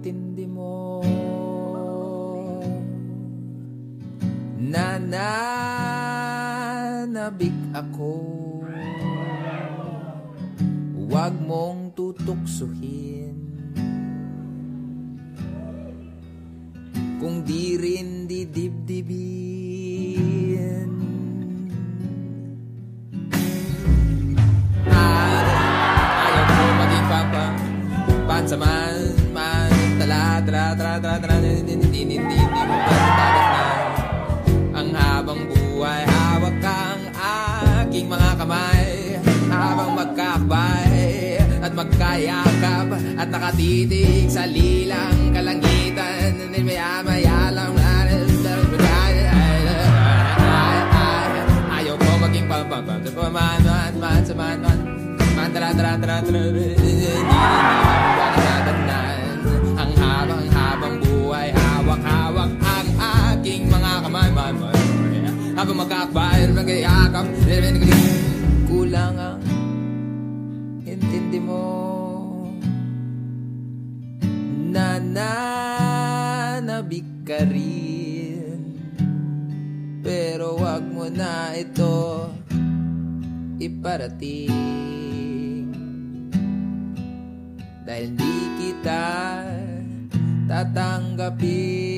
intindi mo na nanabik ako. Huwag mong tutuksuhin kung di rin didibdibin. Ayaw ko maging pansaman man. Tala hindi mo pagdadatnan. Ang habang buhay hawak kang aking mga kamay, habang magkakbay at magkayakap at nakatitig sa lilang kalangitan. Maya-maya lang ayaw ko maging ang habang buhay hawak-hawak ang aking mga kamay, habang magkakbay at magkayakap. Kulang ang intindi mo na nanabik ka rin. Pero wag mo na ito iparating, dahil di kita tatanggapin.